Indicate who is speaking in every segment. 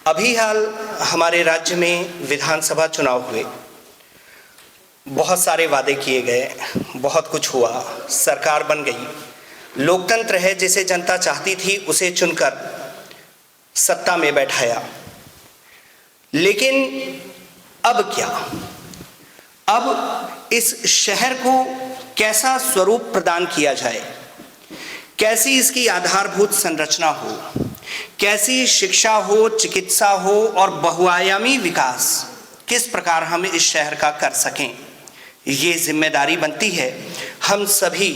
Speaker 1: अभी हाल हमारे राज्य में विधानसभा चुनाव हुए, बहुत सारे वादे किए गए, बहुत कुछ हुआ, सरकार बन गई। लोकतंत्र है, जिसे जनता चाहती थी उसे चुनकर सत्ता में बैठाया। लेकिन अब क्या? अब इस शहर को कैसा स्वरूप प्रदान किया जाए, कैसी इसकी आधारभूत संरचना हो, कैसी शिक्षा हो, चिकित्सा हो और बहुआयामी विकास किस प्रकार हम इस शहर का कर सकें, ये जिम्मेदारी बनती है हम सभी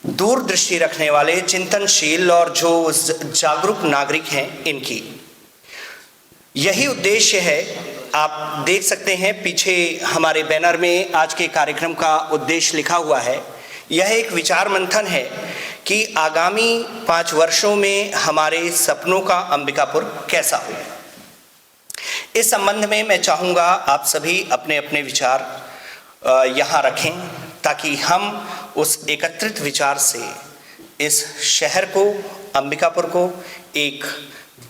Speaker 1: दूरदृष्टि रखने वाले, चिंतनशील और जो जागरूक नागरिक हैं इनकी। यही उद्देश्य है। आप देख सकते हैं पीछे हमारे बैनर में आज के कार्यक्रम का उद्देश्य लिखा हुआ है। यह एक विचार मंथन है कि आगामी 5 वर्षों में हमारे सपनों का अंबिकापुर कैसा हो। इस संबंध में मैं चाहूँगा आप सभी अपने अपने विचार यहाँ रखें, ताकि हम उस एकत्रित विचार से इस शहर को, अंबिकापुर को एक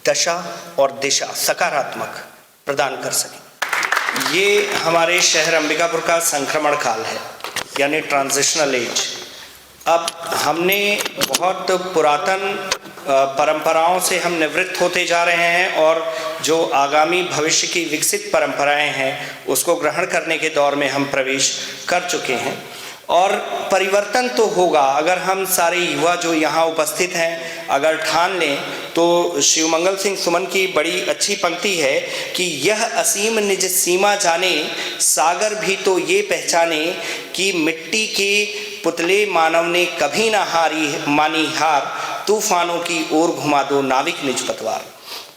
Speaker 1: दशा और दिशा सकारात्मक प्रदान कर सकें। ये हमारे शहर अंबिकापुर का संक्रमण काल है, यानी ट्रांजिशनल एज। अब हमने बहुत पुरातन परंपराओं से हम निवृत्त होते जा रहे हैं और जो आगामी भविष्य की विकसित परंपराएं हैं उसको ग्रहण करने के दौर में हम प्रवेश कर चुके हैं। और परिवर्तन तो होगा अगर हम सारे युवा जो यहाँ उपस्थित हैं अगर ठान लें तो शिवमंगल सिंह सुमन की बड़ी अच्छी पंक्ति है कि यह असीम निज सीमा जाने, सागर भी तो ये पहचाने कि मिट्टी के पुतले मानव ने कभी ना मानी हार, तूफानों की ओर घुमा दो नाविक निज पतवार।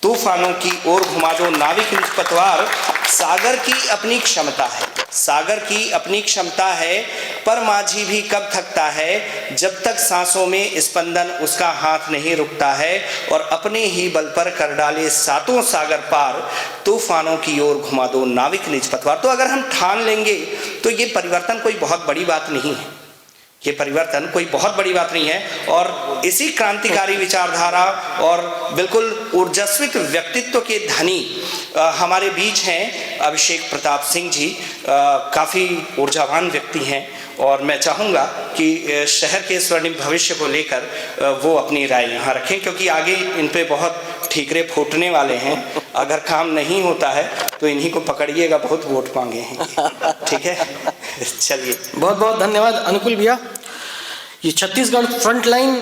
Speaker 1: तूफानों की ओर घुमा दो नाविक निज पतवार। सागर की अपनी क्षमता है, सागर की अपनी क्षमता है, पर माझी भी कब थकता है, जब तक सांसों में स्पंदन उसका हाथ नहीं रुकता है, और अपने ही बल पर कर डाले सातों सागर पार, तूफानों की ओर घुमा दो नाविक निज पतवार। तो अगर हम ठान लेंगे तो ये परिवर्तन कोई बहुत बड़ी बात नहीं है, ये परिवर्तन कोई बहुत बड़ी बात नहीं है। और इसी क्रांतिकारी विचारधारा और बिल्कुल ऊर्जास्वित व्यक्तित्व के धनी हमारे बीच हैं अभिषेक प्रताप सिंह जी। काफ़ी ऊर्जावान व्यक्ति हैं और मैं चाहूँगा कि शहर के स्वर्णिम भविष्य को लेकर वो अपनी राय यहाँ रखें, क्योंकि आगे इन पे बहुत ठीकरे फूटने वाले हैं। अगर काम नहीं होता है तो इन्हीं को पकड़िएगा, बहुत वोट मांगे हैं। ठीक है, चलिए।
Speaker 2: बहुत बहुत धन्यवाद अनुकूल भैया। ये छत्तीसगढ़ फ्रंटलाइन,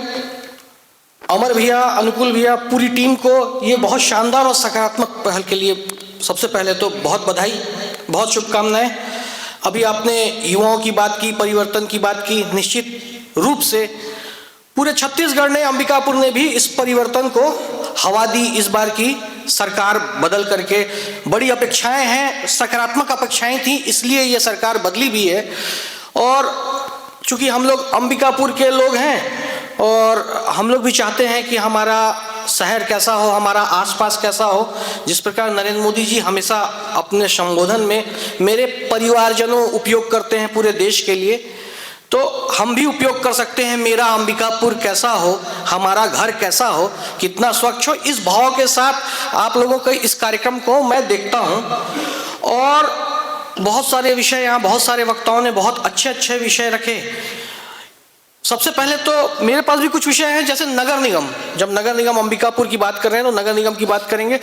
Speaker 2: अमर भैया, अनुकूल भैया, पूरी टीम को ये बहुत शानदार और सकारात्मक पहल के लिए सबसे पहले तो बहुत बधाई, बहुत शुभकामनाएं। अभी आपने युवाओं की बात की, परिवर्तन की बात की। निश्चित रूप से पूरे छत्तीसगढ़ ने, अंबिकापुर ने भी इस परिवर्तन को हवा दी। इस बार की सरकार बदल करके बड़ी अपेक्षाएं हैं, सकारात्मक अपेक्षाएं थी, इसलिए ये सरकार बदली भी है। और चूंकि हम लोग अंबिकापुर के लोग हैं और हम लोग भी चाहते हैं कि हमारा शहर कैसा हो, हमारा आसपास कैसा हो। जिस प्रकार नरेंद्र मोदी जी हमेशा अपने संबोधन में मेरे परिवारजनों उपयोग करते हैं पूरे देश के लिए, तो हम भी उपयोग कर सकते हैं मेरा अंबिकापुर कैसा हो, हमारा घर कैसा हो, कितना स्वच्छ हो। इस भाव के साथ आप लोगों के इस कार्यक्रम को मैं देखता हूं और बहुत सारे विषय, यहाँ बहुत सारे वक्ताओं ने बहुत अच्छे अच्छे विषय रखे। सबसे पहले तो मेरे पास भी कुछ विषय हैं, जैसे नगर निगम। जब नगर निगम अंबिकापुर की बात कर रहे हैं तो नगर निगम की बात करेंगे।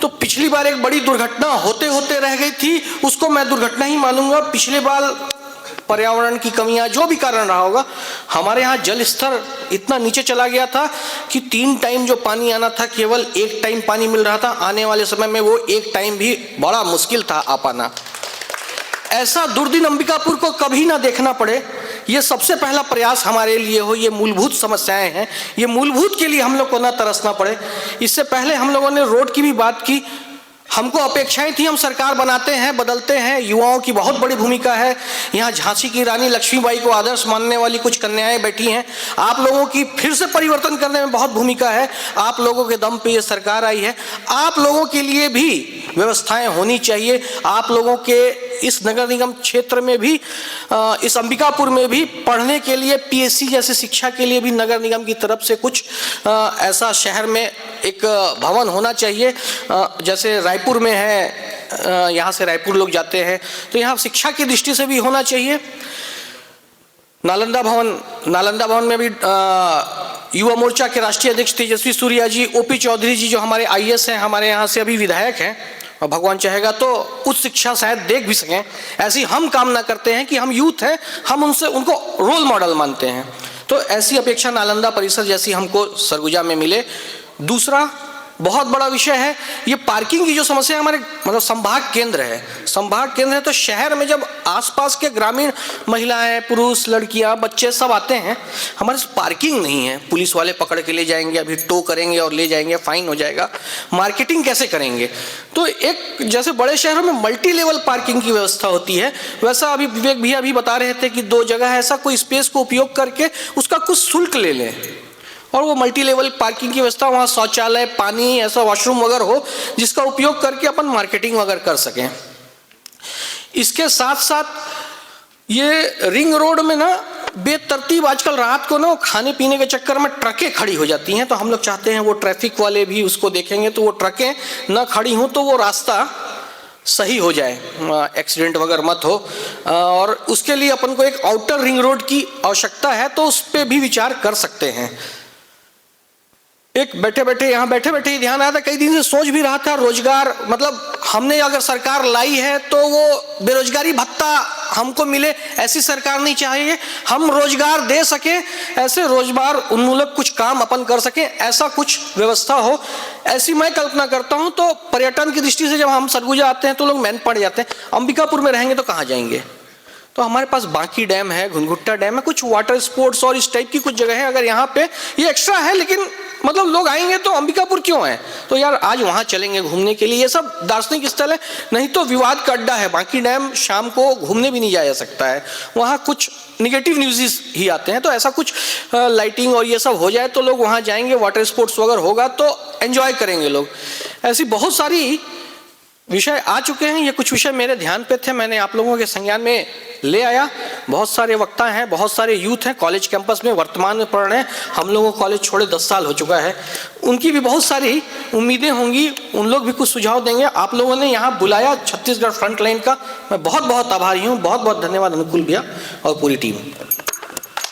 Speaker 2: तो पिछली बार एक बड़ी दुर्घटना होते होते रह गई थी, उसको मैं दुर्घटना ही मानूंगा। पिछले बार पर्यावरण की कमियां, जो भी कारण रहा होगा, हमारे यहाँ जल स्तर इतना नीचे चला गया था कि 3 टाइम जो पानी आना था केवल 1 टाइम पानी मिल रहा था। आने वाले समय में वो 1 टाइम भी बड़ा मुश्किल था आ पाना। ऐसा दुर्दिन अंबिकापुर को कभी ना देखना पड़े, ये सबसे पहला प्रयास हमारे लिए हो। ये मूलभूत समस्याएं हैं, ये मूलभूत के लिए हम लोग को ना तरसना पड़े। इससे पहले हम लोगों ने रोड की भी बात की। हमको अपेक्षाएं थी, हम सरकार बनाते हैं, बदलते हैं, युवाओं की बहुत बड़ी भूमिका है। यहाँ झांसी की रानी लक्ष्मीबाई को आदर्श मानने वाली कुछ कन्याएं बैठी हैं। आप लोगों की फिर से परिवर्तन करने में बहुत भूमिका है। आप लोगों के दम पे ये सरकार आई है। आप लोगों के लिए भी व्यवस्थाएं होनी चाहिए। आप लोगों के इस नगर निगम क्षेत्र में भी, इस अंबिकापुर में भी पढ़ने के लिए पीएससी जैसे शिक्षा के लिए भी नगर निगम की तरफ से कुछ ऐसा शहर में एक भवन होना चाहिए। जैसे रायपुर में है, यहाँ से रायपुर लोग जाते हैं, तो यहाँ शिक्षा की दृष्टि से भी होना चाहिए। नालंदा भवन में भी युवा मोर्चा के राष्ट्रीय अध्यक्ष तेजस्वी सूर्या जी, ओपी चौधरी जी जो हमारे आईएएस हैं, हमारे यहाँ से अभी विधायक हैं, और भगवान चाहेगा तो उच्च शिक्षा शायद देख भी सकें, ऐसी हम कामना करते हैं कि हम यूथ हैं, हम उनको रोल मॉडल मानते हैं। तो ऐसी अपेक्षा नालंदा परिसर जैसी हमको सरगुजा में मिले। दूसरा बहुत बड़ा विषय है ये पार्किंग की जो समस्या है, हमारे मतलब संभाग केंद्र है, तो शहर में जब आसपास के ग्रामीण महिलाएं, पुरुष, लड़कियां, बच्चे सब आते हैं, हमारे पार्किंग नहीं है। पुलिस वाले पकड़ के ले जाएंगे, अभी टो करेंगे और ले जाएंगे, फाइन हो जाएगा। मार्केटिंग कैसे करेंगे? तो एक जैसे बड़े शहरों में मल्टी लेवल पार्किंग की व्यवस्था होती है, वैसा अभी विवेक भैया भी बता रहे थे कि 2 जगह ऐसा कोई स्पेस को उपयोग करके उसका कुछ शुल्क ले लें और वो मल्टी लेवल पार्किंग की व्यवस्था, वहाँ शौचालय, पानी, ऐसा वॉशरूम वगैरह हो जिसका उपयोग करके अपन मार्केटिंग वगैरह कर सकें। इसके साथ साथ ये रिंग रोड में ना बेतरतीब आजकल रात को ना खाने पीने के चक्कर में ट्रकें खड़ी हो जाती हैं, तो हम लोग चाहते हैं वो ट्रैफिक वाले भी उसको देखेंगे तो वो ट्रकें ना खड़ी हों, तो वो रास्ता सही हो जाए, एक्सीडेंट वगैरह मत हो। और उसके लिए अपन को एक आउटर रिंग रोड की आवश्यकता है, तो उस पर भी विचार कर सकते हैं। एक बैठे बैठे ही ध्यान आया था, कई दिन से सोच भी रहा था, रोजगार मतलब हमने अगर सरकार लाई है तो वो बेरोजगारी भत्ता हमको मिले, ऐसी सरकार नहीं चाहिए। हम रोजगार दे सके, ऐसे रोजगार उन्मूलक कुछ काम अपन कर सके, ऐसा कुछ व्यवस्था हो, ऐसी मैं कल्पना करता हूं। तो पर्यटन की दृष्टि से जब हम सरगुजा आते हैं तो लोग मैन पड़ जाते हैं, अंबिकापुर में रहेंगे तो कहाँ जाएंगे? तो हमारे पास बांकी डैम है, घुनघुट्टा डैम है, कुछ वाटर स्पोर्ट्स और इस टाइप की कुछ जगह है। अगर यहाँ पे ये एक्स्ट्रा है, लेकिन मतलब लोग आएंगे तो अंबिकापुर क्यों है, तो यार आज वहाँ चलेंगे घूमने के लिए। ये सब दार्शनिक स्थल है, नहीं तो विवाद का अड्डा है। बांकी डैम शाम को घूमने भी नहीं जाया जा सकता है, वहाँ कुछ निगेटिव न्यूज़ ही आते हैं। तो ऐसा कुछ लाइटिंग और ये सब हो जाए तो लोग वहाँ जाएंगे, वाटर स्पोर्ट्स वगैरह होगा तो एंजॉय करेंगे लोग। ऐसी बहुत सारी विषय आ चुके हैं, ये कुछ विषय मेरे ध्यान पे थे, मैंने आप लोगों के संज्ञान में ले आया। बहुत सारे वक्ता हैं, बहुत सारे यूथ हैं कॉलेज कैंपस में वर्तमान में पढ़ रहे हैं, हम लोगों को कॉलेज छोड़े 10 साल हो चुका है, उनकी भी बहुत सारी उम्मीदें होंगी, उन लोग भी कुछ सुझाव देंगे। आप लोगों ने यहाँ बुलाया छत्तीसगढ़ फ्रंटलाइन का, मैं बहुत बहुत आभारी हूँ। बहुत बहुत धन्यवाद अनुकूल भैया और पूरी टीम।